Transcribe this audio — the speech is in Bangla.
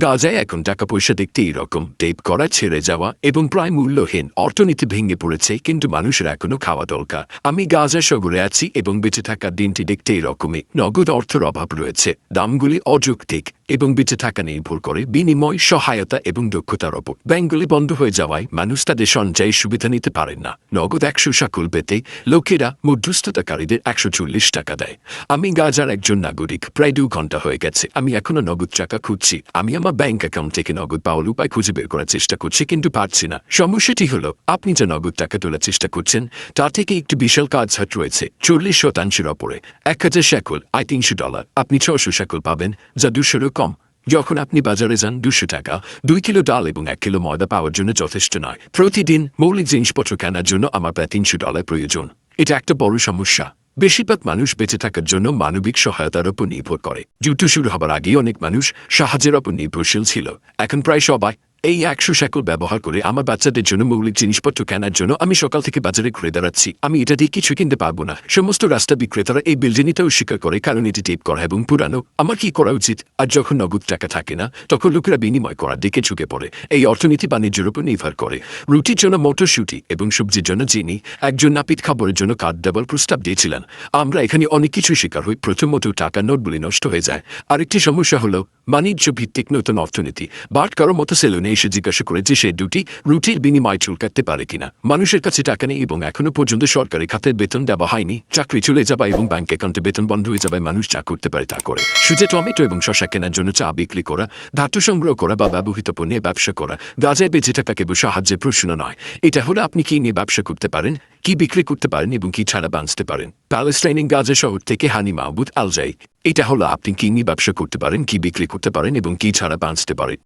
গাজায় এখন টাকা পয়সা দেখতে এইরকম টেপ করা ছেড়ে যাওয়া এবং প্রায় মূল্যহীন অর্থনীতি ভেঙে পড়েছে, কিন্তু মানুষের এখনো খাওয়া দরকার। আমি গাজা শহরে আছি এবং বেঁচে থাকার দিনটি দেখতে এইরকমই। নগদ অর্থের অভাব রয়েছে, দামগুলি অযৌক্তিক এবং বেঁচে থাকা নির্ভর করে বিনিময়, সহায়তা এবং দক্ষতার ওপর। ব্যাংকগুলি বন্ধ হয়ে যাওয়ায় মানুষ তাদের সঞ্চয়ের সুবিধা নিতে পারেন না। নগদ 100 শাকুল পেতে লোকেরা মধ্যস্থতাকারীদের 140 টাকা দেয়। আমি গাজার একজন নাগরিক, প্রায় 2 ঘন্টা হয়ে গেছে। আমি এখনো নগদ টাকা খুঁজছি। আমি আমার ব্যাংক অ্যাকাউন্ট থেকে নগদ পাওয়ার উপায় খুঁজে বের করার চেষ্টা করছি, কিন্তু পারছি না। সমস্যাটি হলো, আপনি যে নগদ টাকা তোলার চেষ্টা করছেন তা থেকে একটি বিশাল কাজ হাত রয়েছে 40% ওপরে। 1000 শাকুল আয় $300। আপনি 600 শাকুল পাবেন, যা 200-এরও কম। যখন আপনি বাজারে যান, 200 টাকা 2 কিলো ডাল এবং 1 কিলো ময়দা পাওয়ার জন্য যথেষ্ট নয়। প্রতিদিন মৌলিক জিনিসপত্র কেনার জন্য আমার প্রায় $300 প্রয়োজন। এটা একটা বড় সমস্যা। বেশিরভাগ মানুষ বেঁচে থাকার জন্য মানবিক সহায়তার উপর নির্ভর করে। যুদ্ধ শুরু হবার আগেই অনেক মানুষ সাহায্যের উপর নির্ভরশীল ছিল। এখন প্রায় সবাই এই 100 শাকুল ব্যবহার করে আমার বাচ্চাদের জন্য মৌলিক জিনিসপত্র কেনার জন্য আমি সকাল থেকে বাজারে ঘুরে দাঁড়াচ্ছি। আমি এটা দিয়ে কিছু কিনতে পারবো না। সমস্ত রাস্তা বিক্রেতারা এই বিলজেনিটাও স্বীকার করে, কারণ এটি টেপ করা এবং পুরানো। আমার কি করা উচিত? আর যখন নগদ টাকা থাকে না, তখন লোকেরা বিনিময় করার দিকে ঝুঁকে পড়ে। এই অর্থনীতি বাণিজ্যের উপর নির্ভর করে। রুটির জন্য মটরশুঁটি এবং সবজির জন্য চিনি। একজন নাপিত খাবারের জন্য কাঠ দেবার প্রস্তাব দিয়েছিলেন। আমরা এখানে অনেক কিছু শিকার হই। প্রথমত, টাকার নোটগুলি নষ্ট হয়ে যায়। আরেকটি সমস্যা হলো বাণিজ্য ভিত্তিক নতুন অর্থনীতি। বার্ট কারো মতো সেলুনে এসে জিজ্ঞাসা করে যে সে রুটির বিনিময় চুল কাটতে পারে কিনা। মানুষের কাছে টাকা নেই এবং এখনো পর্যন্ত সরকারি খাতের বেতন দেওয়া হয়নি। চাকরি চলে যাবে এবং ব্যাংক অ্যাকাউন্টে বেতন বন্ধ হয়ে যাবে। মানুষ যা করতে পারে তা করে। সুজে টমেটো এবং শসা কেনার জন্য চা বিক্রি করা, ধাতু সংগ্রহ করা বা ব্যবহৃত পণ্যের ব্যবসা করা। গাজায় বেঁচে থাকা কেবল সাহায্যের প্রশ্ন নয়। এটা হলো আপনি কি নিয়ে ব্যবসা করতে পারেন, কি বিক্রি করতে পারেন এবং কি ছাড়া বাঁচতে পারেন। প্যালেস্টাইনের গাজা শহর থেকে হানি মাহমুদ আল জাই। এটা হলো আপনি কি নিয়ে ব্যবসা করতে পারেন, কি বিক্রি করতে পারেন এবং কি ছাড়া বাঁচতে পারেন।